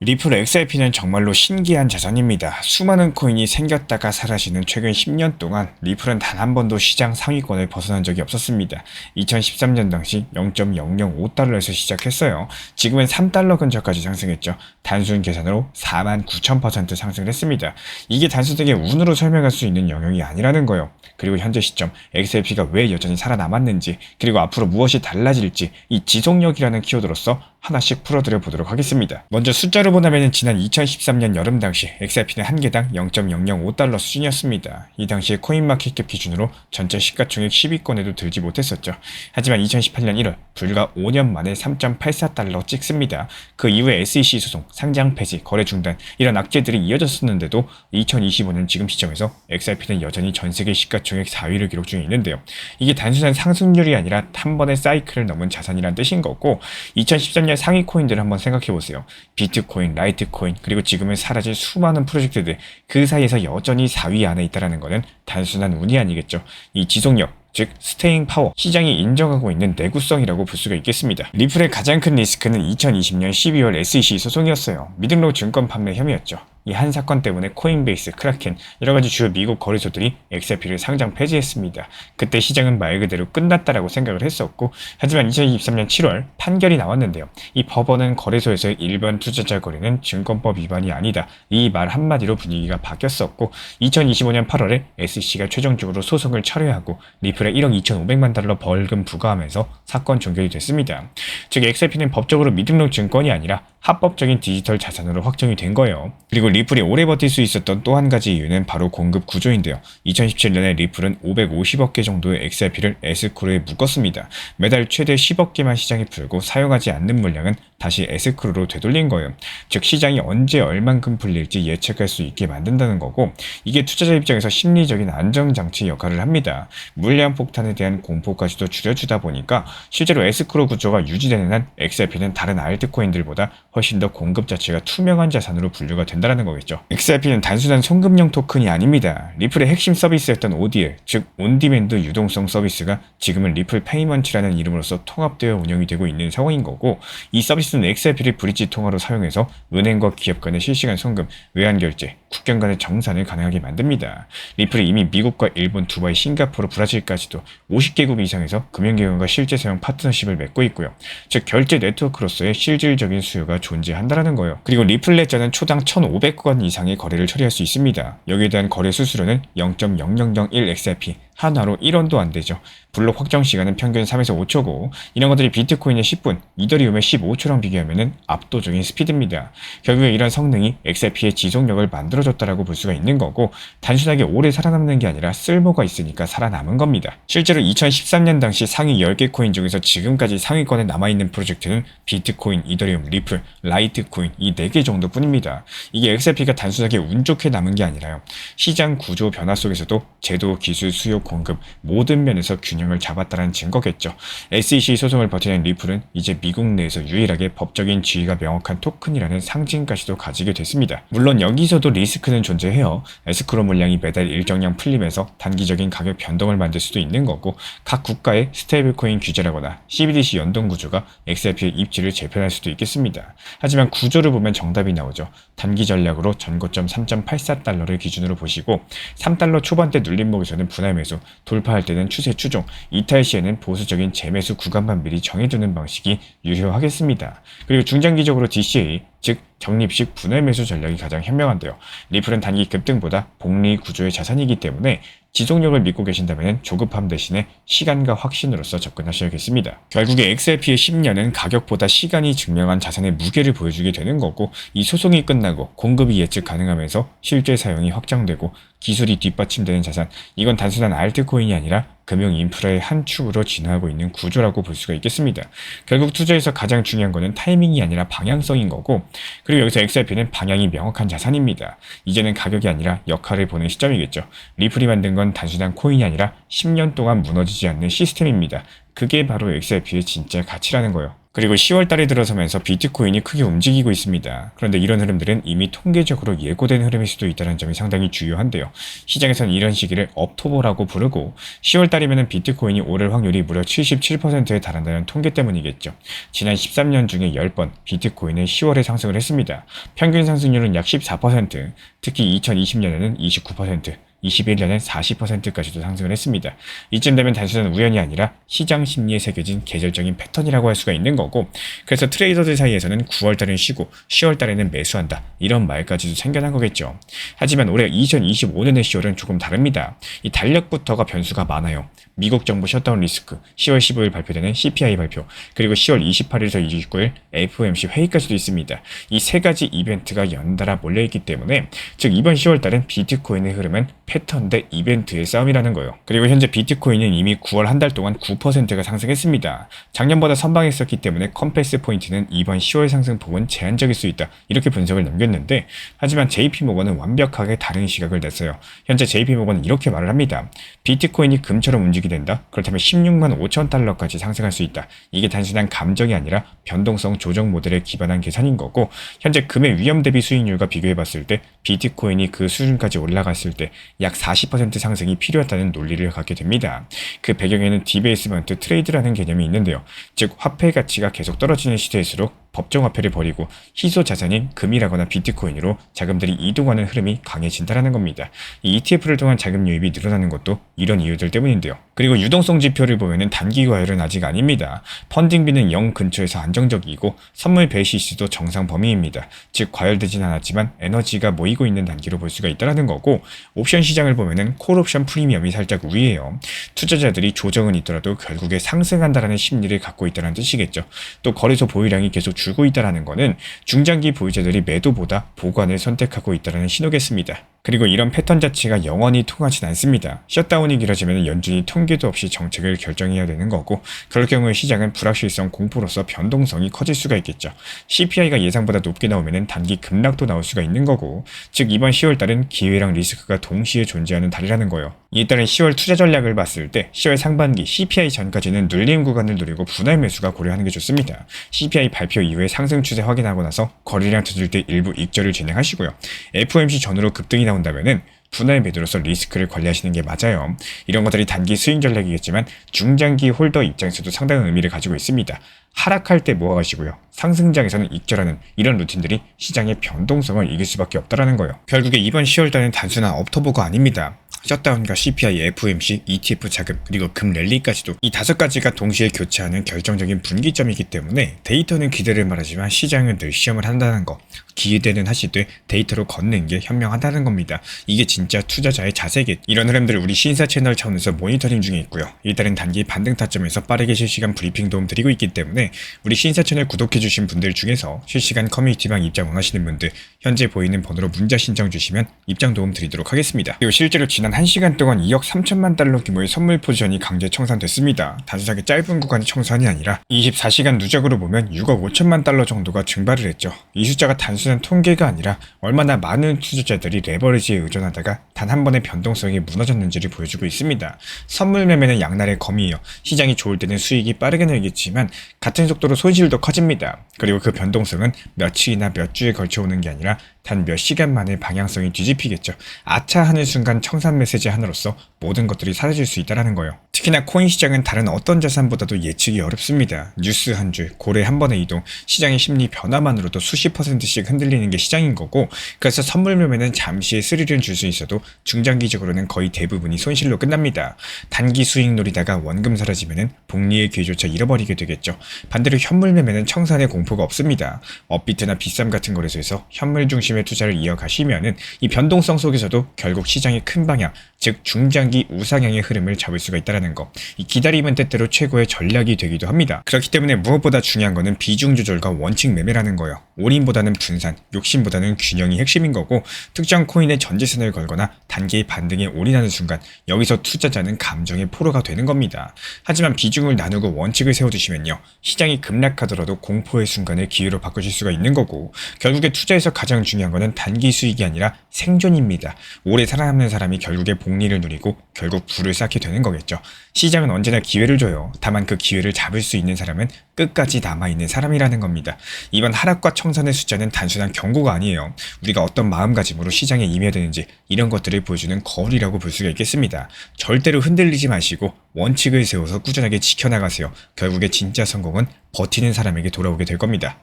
리플 XRP는 정말로 신기한 자산입니다. 수많은 코인이 생겼다가 사라지는 최근 10년 동안 리플은 단 한 번도 시장 상위권을 벗어난 적이 없었습니다. 2013년 당시 0.005달러에서 시작했어요. 지금은 3달러 근처까지 상승했죠. 단순 계산으로 49,000% 상승을 했습니다. 이게 단순하게 운으로 설명할 수 있는 영역이 아니라는 거예요. 그리고 현재 시점 XRP가 왜 여전히 살아남았는지, 그리고 앞으로 무엇이 달라질지 이 지속력이라는 키워드로서 하나씩 풀어드려 보도록 하겠습니다. 먼저 숫자로 보자면 지난 2013년 여름 당시 XRP는 한 개당 0.005달러 수준이었습니다. 이 당시에 코인마켓캡 기준으로 전체 시가총액 10위권에도 들지 못했었죠. 하지만 2018년 1월 불과 5년 만에 3.84달러 찍습니다. 그 이후에 SEC 소송, 상장 폐지, 거래 중단 이런 악재들이 이어졌었는데도 2025년 지금 시점에서 XRP는 여전히 전세계 시가총액 4위를 기록 중에 있는데요. 이게 단순한 상승률이 아니라 한 번의 사이클을 넘은 자산이란 뜻인 거고, 2013년 상위 코인들을 한번 생각해보세요. 비트코인, 라이트코인, 그리고 지금은 사라질 수많은 프로젝트들, 그 사이에서 여전히 4위 안에 있다는 것은 단순한 운이 아니겠죠. 이 지속력, 즉 스테잉 파워, 시장이 인정하고 있는 내구성이라고 볼 수가 있겠습니다. 리플의 가장 큰 리스크는 2020년 12월 SEC 소송이었어요. 미등록 증권 판매 혐의였죠. 이 한 사건 때문에 코인베이스, 크라켄, 여러가지 주요 미국 거래소들이 XRP를 상장 폐지했습니다. 그때 시장은 말 그대로 끝났다라고 생각을 했었고, 하지만 2023년 7월 판결이 나왔는데요. 이 법원은 거래소에서의 일반 투자자 거래는 증권법 위반이 아니다, 이 말 한마디로 분위기가 바뀌었었고, 2025년 8월에 SEC가 최종적으로 소송을 철회하고 리플에 1억 2,500만 달러 벌금 부과하면서 사건 종결이 됐습니다. 즉 XRP는 법적으로 미등록 증권이 아니라 합법적인 디지털 자산으로 확정이 된 거예요. 그리고 리플이 오래 버틸 수 있었던 또 한 가지 이유는 바로 공급 구조인데요. 2017년에 리플은 550억 개 정도의 XRP를 에스크로에 묶었습니다. 매달 최대 10억 개만 시장에 풀고 사용하지 않는 물량은 다시 에스크로로 되돌린 거예요. 즉 시장이 언제 얼만큼 풀릴지 예측할 수 있게 만든다는 거고, 이게 투자자 입장에서 심리적인 안정장치 역할을 합니다. 물량 폭탄에 대한 공포까지도 줄여주다 보니까 실제로 에스크로 구조가 유지되는 한 XRP는 다른 알트코인들보다 훨씬 더 공급 자체가 투명한 자산으로 분류가 된다는 거겠죠. XRP는 단순한 송금용 토큰이 아닙니다. 리플의 핵심 서비스였던 ODL, 즉 온디맨드 유동성 서비스가 지금은 리플 페이먼트라는 이름으로서 통합되어 운영이 되고 있는 상황인 거고, 이 서비스는 XRP를 브릿지 통화로 사용해서 은행과 기업 간의 실시간 송금, 외환 결제, 국경 간의 정산을 가능하게 만듭니다. 리플이 이미 미국과 일본, 두바이, 싱가포르, 브라질까지도 50개국 이상에서 금융기관과 실제 사용 파트너십을 맺고 있고요. 즉 결제 네트워크로서의 실질적인 수요가 존재한다는 거예요. 그리고 리플 레저는 초당 1,500건 이상의 거래를 처리할 수 있습니다. 여기에 대한 거래 수수료는 0.0001 XRP, 한화로 1원도 안 되죠. 블록 확정 시간은 평균 3에서 5초고, 이런 것들이 비트코인의 10분, 이더리움의 15초랑 비교하면 압도적인 스피드입니다. 결국에 이런 성능이 XRP의 지속력을 만들어줬다라고 볼 수가 있는 거고, 단순하게 오래 살아남는 게 아니라 쓸모가 있으니까 살아남은 겁니다. 실제로 2013년 당시 상위 10개 코인 중에서 지금까지 상위권에 남아있는 프로젝트는 비트코인, 이더리움, 리플, 라이트코인 이 4개 정도뿐입니다. 이게 XRP가 단순하게 운 좋게 남은 게 아니라요. 시장 구조 변화 속에서도 제도, 기술, 수요, 공급 모든 면에서 균형을 잡았다는 증거겠죠. SEC 소송을 버티는 리플은 이제 미국 내에서 유일하게 법적인 지위가 명확한 토큰이라는 상징까지도 가지게 됐습니다. 물론 여기서도 리스크는 존재해요. 에스크로 물량이 매달 일정량 풀리면서 단기적인 가격 변동을 만들 수도 있는 거고, 각 국가의 스테이블코인 규제라거나 CBDC 연동 구조가 XRP의 입지를 재편할 수도 있겠습니다. 하지만 구조를 보면 정답이 나오죠. 단기 전략으로 전고점 3.84달러를 기준으로 보시고, 3달러 초반대 눌림목에서는 분할 매수, 돌파할 때는 추세 추종, 이탈 시에는 보수적인 재매수 구간만 미리 정해두는 방식이 유효하겠습니다. 그리고 중장기적으로 DCA, 즉 적립식 분할 매수 전략이 가장 현명한데요. 리플은 단기 급등보다 복리 구조의 자산이기 때문에 지속력을 믿고 계신다면 조급함 대신에 시간과 확신으로서 접근하셔야겠습니다. 결국에 XRP의 10년은 가격보다 시간이 증명한 자산의 무게를 보여주게 되는 거고, 이 소송이 끝나고 공급이 예측 가능하면서 실제 사용이 확장되고 기술이 뒷받침되는 자산, 이건 단순한 알트코인이 아니라 금융 인프라의 한 축으로 진화하고 있는 구조라고 볼 수가 있겠습니다. 결국 투자에서 가장 중요한 것은 타이밍이 아니라 방향성인 거고, 그리고 여기서 XRP는 방향이 명확한 자산입니다. 이제는 가격이 아니라 역할을 보는 시점이겠죠. 리플이 만든 건 단순한 코인이 아니라 10년 동안 무너지지 않는 시스템입니다. 그게 바로 XRP의 진짜 가치라는 거예요. 그리고 10월 달에 들어서면서 비트코인이 크게 움직이고 있습니다. 그런데 이런 흐름들은 이미 통계적으로 예고된 흐름일 수도 있다는 점이 상당히 주요한데요. 시장에서는 이런 시기를 업토버라고 부르고 10월 달이면 비트코인이 오를 확률이 무려 77%에 달한다는 통계 때문이겠죠. 지난 13년 중에 10번 비트코인은 10월에 상승을 했습니다. 평균 상승률은 약 14%, 특히 2020년에는 29%, 21년엔 40%까지도 상승을 했습니다. 이쯤 되면 단순한 우연이 아니라 시장 심리에 새겨진 계절적인 패턴이라고 할 수가 있는 거고, 그래서 트레이더들 사이에서는 9월달은 쉬고 10월달에는 매수한다, 이런 말까지도 생겨난 거겠죠. 하지만 올해 2025년의 10월은 조금 다릅니다. 이 달력부터가 변수가 많아요. 미국 정부 셧다운 리스크, 10월 15일 발표되는 CPI 발표, 그리고 10월 28일에서 29일 FOMC 회의까지도 있습니다. 이 세 가지 이벤트가 연달아 몰려있기 때문에, 즉 이번 10월달은 비트코인의 흐름은 패턴 대 이벤트의 싸움이라는 거예요. 그리고 현재 비트코인은 이미 9월 한 달 동안 9%가 상승했습니다. 작년보다 선방했었기 때문에 컴패스 포인트는 이번 10월 상승폭은 제한적일 수 있다, 이렇게 분석을 남겼는데, 하지만 JP모건은 완벽하게 다른 시각을 냈어요. 현재 JP모건은 이렇게 말을 합니다. 비트코인이 금처럼 움직이 된다? 그렇다면 16만 5천 달러까지 상승할 수 있다. 이게 단순한 감정이 아니라 변동성 조정 모델에 기반한 계산인 거고, 현재 금의 위험 대비 수익률과 비교해봤을 때 비트코인이 그 수준까지 올라갔을 때 약 40% 상승이 필요하다는 논리를 갖게 됩니다. 그 배경에는 디베이스먼트 트레이드라는 개념이 있는데요. 즉 화폐 가치가 계속 떨어지는 시대일수록 법정화폐를 버리고 희소 자산인 금이라거나 비트코인으로 자금들이 이동하는 흐름이 강해진다는 겁니다. 이 ETF를 통한 자금 유입이 늘어나는 것도 이런 이유들 때문인데요. 그리고 유동성 지표를 보면 단기 과열은 아직 아닙니다. 펀딩비는 0 근처에서 안정적이고 선물 베이시스도 정상 범위입니다. 즉 과열되진 않았지만 에너지가 모이고 있는 단계로 볼 수가 있다는 거고, 옵션 시장을 보면 콜옵션 프리미엄이 살짝 위에요. 투자자들이 조정은 있더라도 결국에 상승한다라는 심리를 갖고 있다는 뜻이겠죠. 또 거래소 보유량이 계속 줄고 있다는 것은 중장기 보유자들이 매도보다 보관을 선택하고 있다는 신호겠습니다. 그리고 이런 패턴 자체가 영원히 통하진 않습니다. 셧다운이 길어지면 연준이 통계도 없이 정책을 결정해야 되는 거고, 그럴 경우에 시장은 불확실성 공포로서 변동성이 커질 수가 있겠죠. CPI가 예상보다 높게 나오면 단기 급락도 나올 수가 있는 거고, 즉 이번 10월달은 기회랑 리스크가 동시에 존재하는 달이라는 거예요. 이에 따른 10월 투자 전략을 봤을 때 10월 상반기 CPI 전까지는 눌림 구간을 노리고 분할 매수가 고려하는 게 좋습니다. CPI 발표 이후에 상승 추세 확인하고 나서 거래량 터질 때 일부 익절을 진행하시고요. FOMC 전후로 급등이 나온다면은 분할 매도로서 리스크를 관리하시는 게 맞아요. 이런 것들이 단기 스윙 전략이겠지만 중장기 홀더 입장에서도 상당한 의미를 가지고 있습니다. 하락할 때 모아가시고요. 상승장에서는 익절하는 이런 루틴들이 시장의 변동성을 이길 수밖에 없다는 거예요. 결국에 이번 10월달은 단순한 업토버가 아닙니다. 셧다운과 CPI, FOMC, ETF 자금, 그리고 금 랠리까지도 이 5가지가 동시에 교차하는 결정적인 분기점이기 때문에 데이터는 기대를 말하지만 시장은 늘 시험을 한다는 거, 기대는 하시되 데이터로 걷는 게 현명하다는 겁니다. 이게 진짜 투자자의 자세겠. 이런 흐름들을 우리 신사 채널 차원에서 모니터링 중에 있고요. 일단은 단기 반등 타점에서 빠르게 실시간 브리핑 도움 드리고 있기 때문에 우리 신사 채널 구독해주신 분들 중에서 실시간 커뮤니티방 입장 원하시는 분들 현재 보이는 번호로 문자 신청 주시면 입장 도움 드리도록 하겠습니다. 그리고 실제로 지난 1시간 동안 2억 3천만 달러 규모의 선물 포지션이 강제 청산됐습니다. 단순하게 짧은 구간의 청산이 아니라 24시간 누적으로 보면 6억 5천만 달러 정도가 증발을 했죠. 이 숫자가 단순한 통계가 아니라 얼마나 많은 투자자들이 레버리지에 의존하다가 단 한 번의 변동성이 무너졌는지를 보여주고 있습니다. 선물 매매는 양날의 검이에요. 시장이 좋을 때는 수익이 빠르게 늘겠지만 같은 속도로 손실도 커집니다. 그리고 그 변동성은 며칠이나 몇 주에 걸쳐 오는 게 아니라 단 몇 시간 만에 방향성이 뒤집히겠죠. 아차 하는 순간 청산 메시지 하나로서 모든 것들이 사라질 수 있다는 거예요. 특히나 코인 시장은 다른 어떤 자산보다도 예측이 어렵습니다. 뉴스 한 줄, 고래 한 번의 이동, 시장의 심리 변화만으로도 수십 %씩 흔들리는 게 시장인 거고, 그래서 선물 매매는 잠시의 스릴은 줄 수 있어도 중장기적으로는 거의 대부분이 손실로 끝납니다. 단기 수익 노리다가 원금 사라지면은 복리의 기회조차 잃어버리게 되겠죠. 반대로 현물 매매는 청산의 공포가 없습니다. 업비트나 비쌈 같은 거래소에서 현물 중심의 투자를 이어가시면은 이 변동성 속에서도 결국 시장의 큰 방향, 즉 중장기 우상향의 흐름을 잡을 수가 있다는 거. 이 기다림은 때때로 최고의 전략이 되기도 합니다. 그렇기 때문에 무엇보다 중요한 거는 비중 조절과 원칙 매매라는 거예요. 올인보다는 분산, 욕심보다는 균형이 핵심인 거고, 특정 코인에 전 재산을 걸거나 단기의 반등에 올인하는 순간 여기서 투자자는 감정의 포로가 되는 겁니다. 하지만 비중을 나누고 원칙을 세워두시면요, 시장이 급락하더라도 공포의 순간을 기회로 바꾸실 수가 있는 거고, 결국에 투자에서 가장 중요한 것은 단기 수익이 아니라 생존입니다. 오래 살아남는 사람이 결국에 복리를 누리고 결국 부를 쌓게 되는 거겠죠. 시장은 언제나 기회를 줘요. 다만 그 기회를 잡을 수 있는 사람은 끝까지 남아있는 사람이라는 겁니다. 이번 하락과 청산의 숫자는 단순한 경고가 아니에요. 우리가 어떤 마음가짐으로 시장에 임해야 되는지 이런 것들을 보여주는 거울이라고 볼 수가 있겠습니다. 절대로 흔들리지 마시고 원칙을 세워서 꾸준하게 지켜나가세요. 결국에 진짜 성공은 버티는 사람에게 돌아오게 될 겁니다.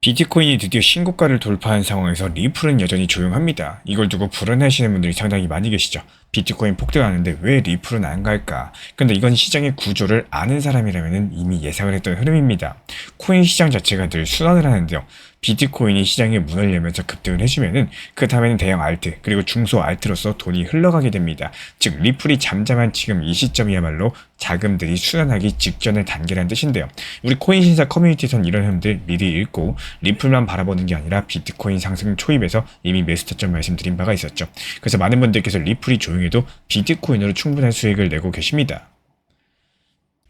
비트코인이 드디어 신고가를 돌파한 상황에서 리플은 여전히 조용합니다. 이걸 두고 불안해하시는 분들이 상당히 많이 계시죠. 비트코인 폭등하는데 왜 리플은 안 갈까? 근데 이건 시장의 구조를 아는 사람이라면 이미 예상을 했던 흐름입니다. 코인 시장 자체가 늘 순환을 하는데요. 비트코인이 시장에 문을 열면서 급등을 해주면은 그 다음에는 대형 알트 그리고 중소 알트로서 돈이 흘러가게 됩니다. 즉 리플이 잠잠한 지금 이 시점이야말로 자금들이 순환하기 직전의 단계라는 뜻인데요. 우리 코인 신사 커뮤니티에선 이런 흐름들 미리 읽고 리플만 바라보는 게 아니라 비트코인 상승 초입에서 이미 매수 타점 말씀드린 바가 있었죠. 그래서 많은 분들께서 리플이 조용해도 비트코인으로 충분한 수익을 내고 계십니다.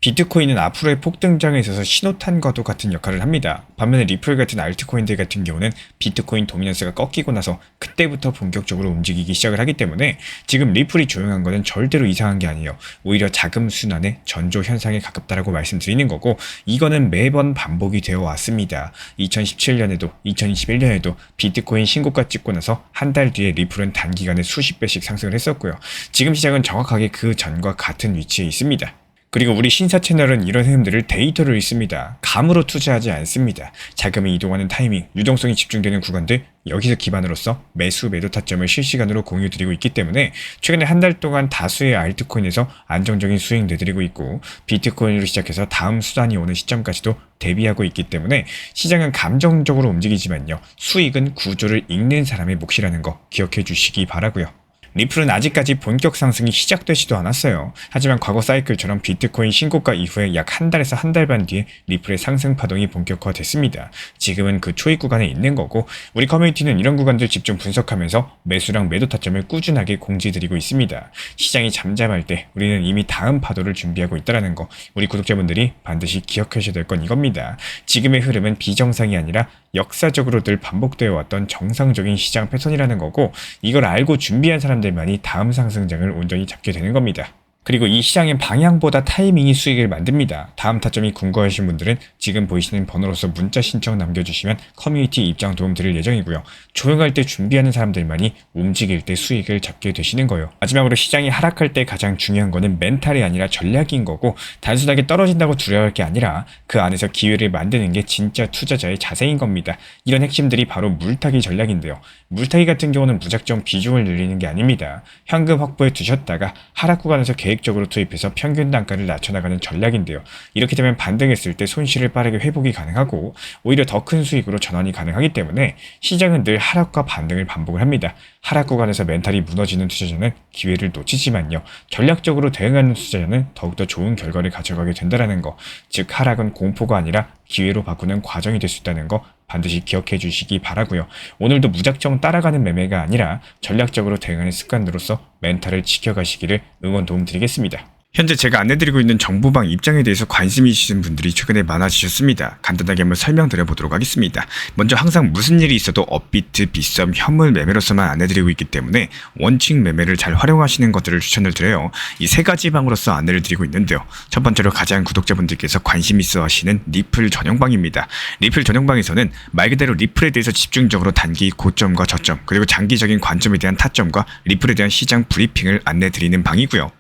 비트코인은 앞으로의 폭등장에 있어서 신호탄과도 같은 역할을 합니다. 반면에 리플 같은 알트코인들 같은 경우는 비트코인 도미넌스가 꺾이고 나서 그때부터 본격적으로 움직이기 시작을 하기 때문에 지금 리플이 조용한 것은 절대로 이상한 게 아니에요. 오히려 자금 순환의 전조 현상에 가깝다라고 말씀드리는 거고, 이거는 매번 반복이 되어 왔습니다. 2017년에도 2021년에도 비트코인 신고가 찍고 나서 한 달 뒤에 리플은 단기간에 수십 배씩 상승을 했었고요. 지금 시장은 정확하게 그 전과 같은 위치에 있습니다. 그리고 우리 신사 채널은 이런 흐름들을 데이터로 읽습니다. 감으로 투자하지 않습니다. 자금이 이동하는 타이밍, 유동성이 집중되는 구간들, 여기서 기반으로서 매수 매도 타점을 실시간으로 공유드리고 있기 때문에 최근에 한 달 동안 다수의 알트코인에서 안정적인 수익 내드리고 있고, 비트코인으로 시작해서 다음 수단이 오는 시점까지도 대비하고 있기 때문에 시장은 감정적으로 움직이지만요, 수익은 구조를 읽는 사람의 몫이라는 거 기억해 주시기 바라고요. 리플은 아직까지 본격 상승이 시작되지도 않았어요. 하지만 과거 사이클처럼 비트코인 신고가 이후에 약 한 달에서 한 달 반 뒤에 리플의 상승 파동이 본격화됐습니다. 지금은 그 초입 구간에 있는 거고, 우리 커뮤니티는 이런 구간들 집중 분석하면서 매수랑 매도 타점을 꾸준하게 공지드리고 있습니다. 시장이 잠잠할 때 우리는 이미 다음 파도를 준비하고 있다는 거, 우리 구독자분들이 반드시 기억하셔야 될 건 이겁니다. 지금의 흐름은 비정상이 아니라 역사적으로 늘 반복되어 왔던 정상적인 시장 패턴이라는 거고, 이걸 알고 준비한 사람들만이 다음 상승장을 온전히 잡게 되는 겁니다. 그리고 이 시장의 방향보다 타이밍이 수익을 만듭니다. 다음 타점이 궁금하신 분들은 지금 보이시는 번호로서 문자 신청 남겨주시면 커뮤니티 입장 도움 드릴 예정이고요. 조용할 때 준비하는 사람들만이 움직일 때 수익을 잡게 되시는 거예요. 마지막으로 시장이 하락할 때 가장 중요한 거는 멘탈이 아니라 전략인 거고, 단순하게 떨어진다고 두려워할 게 아니라 그 안에서 기회를 만드는 게 진짜 투자자의 자세인 겁니다. 이런 핵심들이 바로 물타기 전략인데요. 물타기 같은 경우는 무작정 비중을 늘리는 게 아닙니다. 현금 확보해 두셨다가 하락 구간에서 계획적으로 투입해서 평균 단가를 낮춰나가는 전략인데요. 이렇게 되면 반등했을 때 손실을 빠르게 회복이 가능하고 오히려 더 큰 수익으로 전환이 가능하기 때문에 시장은 늘 하락과 반등을 반복을 합니다. 하락 구간에서 멘탈이 무너지는 투자자는 기회를 놓치지만요, 전략적으로 대응하는 투자자는 더욱더 좋은 결과를 가져가게 된다는 거, 즉 하락은 공포가 아니라 기회로 바꾸는 과정이 될 수 있다는 거 반드시 기억해 주시기 바라고요. 오늘도 무작정 따라가는 매매가 아니라 전략적으로 대응하는 습관으로서 멘탈을 지켜가시기를 응원 도움 드리겠습니다. 현재 제가 안내드리고 있는 정보방 입장에 대해서 관심이 있으신 분들이 최근에 많아지셨습니다. 간단하게 한번 설명드려보도록 하겠습니다. 먼저 항상 무슨 일이 있어도 업비트, 빗썸, 현물 매매로서만 안내드리고 있기 때문에 원칙 매매를 잘 활용하시는 것들을 추천을 드려요. 이 세 가지 방으로서 안내를 드리고 있는데요. 첫 번째로 가장 구독자분들께서 관심 있어 하시는 리플 전용방입니다. 리플 전용방에서는 말 그대로 리플에 대해서 집중적으로 단기 고점과 저점, 그리고 장기적인 관점에 대한 타점과 리플에 대한 시장 브리핑을 안내드리는 방이고요.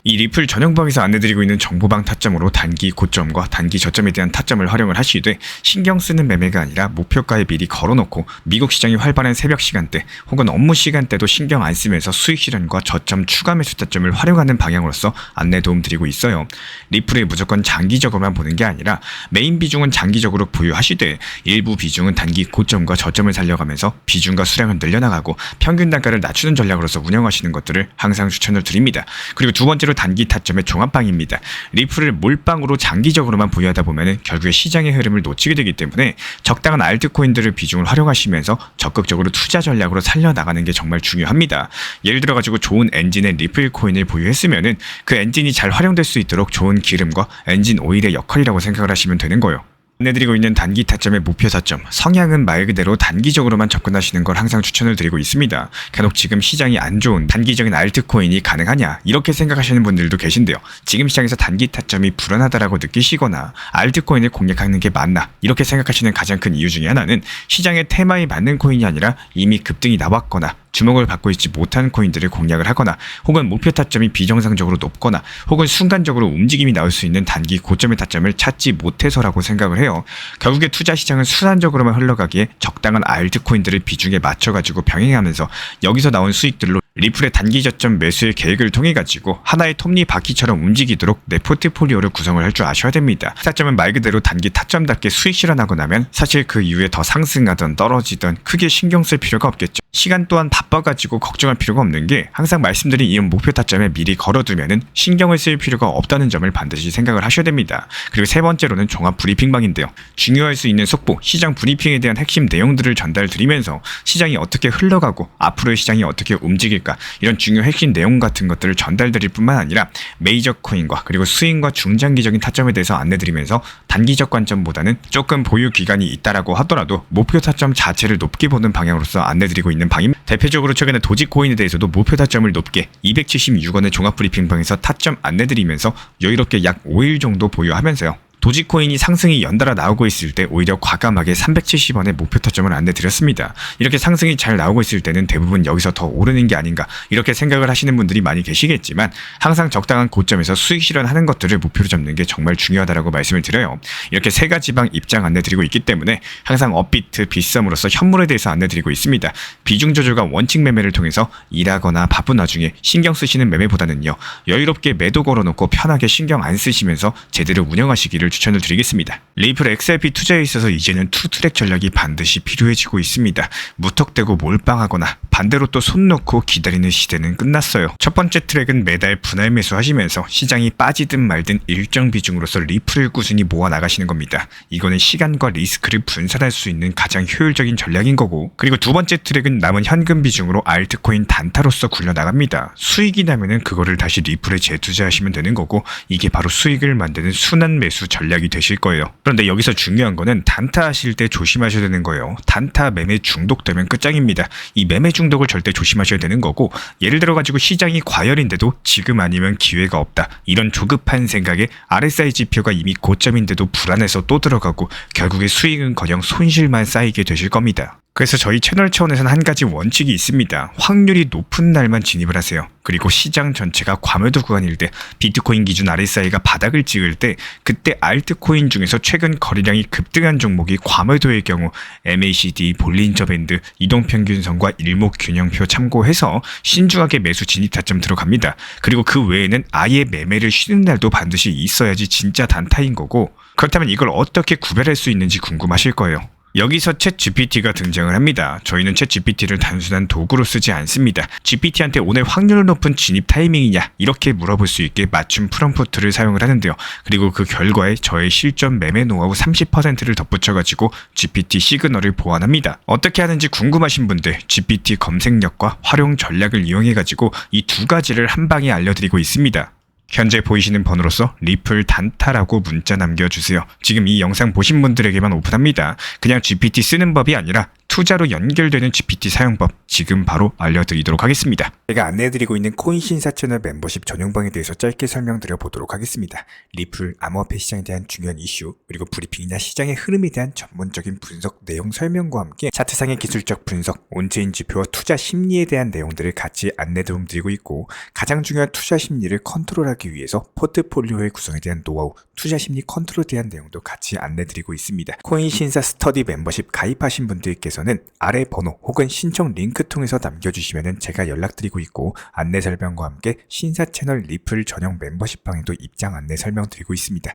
이 리플 전용방에서 안내드리고 있는 정보방 타점으로 단기 고점과 단기 저점에 대한 타점을 활용을 하시되, 신경 쓰는 매매가 아니라 목표가에 미리 걸어놓고 미국 시장이 활발한 새벽 시간대 혹은 업무 시간대도 신경 안 쓰면서 수익 실현과 저점 추가 매수 타점을 활용하는 방향으로서 안내 도움 드리고 있어요. 리플에 무조건 장기적으로만 보는 게 아니라 메인 비중은 장기적으로 보유하시되 일부 비중은 단기 고점과 저점을 살려가면서 비중과 수량을 늘려나가고 평균 단가를 낮추는 전략으로서 운영하시는 것들을 항상 추천을 드립니다. 그리고 두 번째로 리플 단기 타점의 종합방입니다. 리플을 몰빵으로 장기적으로만 보유하다 보면 결국에 시장의 흐름을 놓치게 되기 때문에 적당한 알트코인들을 비중을 활용하시면서 적극적으로 투자 전략으로 살려나가는 게 정말 중요합니다. 예를 들어가지고 좋은 엔진의 리플 코인을 보유했으면은 그 엔진이 잘 활용될 수 있도록 좋은 기름과 엔진 오일의 역할이라고 생각을 하시면 되는 거예요. 안내드리고 있는 단기 타점의 목표 타점, 성향은 말 그대로 단기적으로만 접근하시는 걸 항상 추천을 드리고 있습니다. 간혹 지금 시장이 안 좋은 단기적인 알트코인이 가능하냐 이렇게 생각하시는 분들도 계신데요. 지금 시장에서 단기 타점이 불안하다라고 느끼시거나 알트코인을 공략하는 게 맞나 이렇게 생각하시는 가장 큰 이유 중에 하나는 시장의 테마에 맞는 코인이 아니라 이미 급등이 나왔거나 주목을 받고 있지 못한 코인들을 공략을 하거나 혹은 목표 타점이 비정상적으로 높거나 혹은 순간적으로 움직임이 나올 수 있는 단기 고점의 타점을 찾지 못해서라고 생각을 해요. 결국에 투자 시장은 순환적으로만 흘러가기에 적당한 알트코인들을 비중에 맞춰가지고 병행하면서 여기서 나온 수익들로 리플의 단기 저점 매수의 계획을 통해 가지고 하나의 톱니바퀴처럼 움직이도록 내 포트폴리오를 구성을 할 줄 아셔야 됩니다. 타점은 말 그대로 단기 타점답게 수익 실현하고 나면 사실 그 이후에 더 상승하던 떨어지던 크게 신경 쓸 필요가 없겠죠. 시간 또한 바빠가지고 걱정할 필요가 없는 게 항상 말씀드린 이 목표 타점에 미리 걸어두면은 신경을 쓸 필요가 없다는 점을 반드시 생각을 하셔야 됩니다. 그리고 세 번째로는 종합 브리핑방인데요. 중요할 수 있는 속보, 시장 브리핑에 대한 핵심 내용들을 전달드리면서 시장이 어떻게 흘러가고 앞으로의 시장이 어떻게 움직일까 이런 중요 핵심 내용 같은 것들을 전달드릴 뿐만 아니라 메이저 코인과 그리고 스윙과 중장기적인 타점에 대해서 안내드리면서 단기적 관점보다는 조금 보유 기간이 있다라고 하더라도 목표 타점 자체를 높게 보는 방향으로서 안내드리고 있는 방입니다. 대표적으로 최근에 도지코인에 대해서도 목표 타점을 높게 276원의 종합 브리핑방에서 타점 안내드리면서 여유롭게 약 5일 정도 보유하면서요. 도지코인이 상승이 연달아 나오고 있을 때 오히려 과감하게 370원의 목표 타점을 안내드렸습니다. 이렇게 상승이 잘 나오고 있을 때는 대부분 여기서 더 오르는 게 아닌가 이렇게 생각을 하시는 분들이 많이 계시겠지만 항상 적당한 고점에서 수익 실현하는 것들을 목표로 잡는 게 정말 중요하다고 말씀을 드려요. 이렇게 세 가지 방 입장 안내드리고 있기 때문에 항상 업비트, 빗썸으로서 현물에 대해서 안내드리고 있습니다. 비중 조절과 원칙 매매를 통해서 일하거나 바쁜 와중에 신경 쓰시는 매매보다는요. 여유롭게 매도 걸어놓고 편하게 신경 안 쓰시면서 제대로 운영하시기를 추천을 드리겠습니다. 리플 XRP 투자에 있어서 이제는 투트랙 전략이 반드시 필요해지고 있습니다. 무턱대고 몰빵하거나 반대로 또 손 놓고 기다리는 시대는 끝났어요. 첫 번째 트랙은 매달 분할 매수하시면서 시장이 빠지든 말든 일정 비중으로서 리플을 꾸준히 모아 나가시는 겁니다. 이거는 시간과 리스크를 분산할 수 있는 가장 효율적인 전략인 거고, 그리고 두 번째 트랙은 남은 현금 비중으로 알트코인 단타로서 굴려나갑니다. 수익이 나면은 그거를 다시 리플에 재투자하시면 되는 거고, 이게 바로 수익을 만드는 순환 매수 전략이 되실 거예요. 그런데 여기서 중요한 거는 단타 하실 때 조심하셔야 되는 거예요. 단타 매매 중독되면 끝장입니다. 이 매매 중독을 절대 조심하셔야 되는 거고, 예를 들어가지고 시장이 과열인데도 지금 아니면 기회가 없다, 이런 조급한 생각에 RSI 지표가 이미 고점인데도 불안해서 또 들어가고 결국에 수익은커녕 손실만 쌓이게 되실 겁니다. 그래서 저희 채널 차원에서는 한 가지 원칙이 있습니다. 확률이 높은 날만 진입을 하세요. 그리고 시장 전체가 과매도 구간일 때, 비트코인 기준 RSI가 바닥을 찍을 때, 그때 알트코인 중에서 최근 거래량이 급등한 종목이 과매도의 경우 MACD, 볼린저 밴드, 이동평균선과 일목균형표 참고해서 신중하게 매수 진입 타점 들어갑니다. 그리고 그 외에는 아예 매매를 쉬는 날도 반드시 있어야지 진짜 단타인 거고, 그렇다면 이걸 어떻게 구별할 수 있는지 궁금하실 거예요. 여기서 챗 GPT가 등장을 합니다. 저희는 챗 GPT를 단순한 도구로 쓰지 않습니다. GPT한테 오늘 확률 높은 진입 타이밍이냐 이렇게 물어볼 수 있게 맞춤 프롬프트를 사용을 하는데요. 그리고 그 결과에 저의 실전 매매 노하우 30%를 덧붙여가지고 GPT 시그널을 보완합니다. 어떻게 하는지 궁금하신 분들 GPT 검색력과 활용 전략을 이용해가지고 이 두 가지를 한 방에 알려드리고 있습니다. 현재 보이시는 번호로서 리플 단타라고 문자 남겨주세요. 지금 이 영상 보신 분들에게만 오픈합니다. 그냥 GPT 쓰는 법이 아니라 투자로 연결되는 GPT 사용법 지금 바로 알려드리도록 하겠습니다. 제가 안내해드리고 있는 코인 신사 채널 멤버십 전용방에 대해서 짧게 설명드려 보도록 하겠습니다. 리플, 암호화폐 시장에 대한 중요한 이슈, 그리고 브리핑이나 시장의 흐름에 대한 전문적인 분석 내용 설명과 함께 차트상의 기술적 분석, 온체인 지표와 투자 심리에 대한 내용들을 같이 안내 도움드리고 있고, 가장 중요한 투자 심리를 컨트롤하기 위해서 포트폴리오의 구성에 대한 노하우, 투자 심리 컨트롤에 대한 내용도 같이 안내드리고 있습니다. 코인 신사 스터디 멤버십 가입하신 분들께서는 아래 번호 혹은 신청 링크 통해서 남겨주시면 제가 연락드리고 있고, 안내 설명과 함께 신사 채널 리플 전용 멤버십 방에도 입장 안내 설명드리고 있습니다.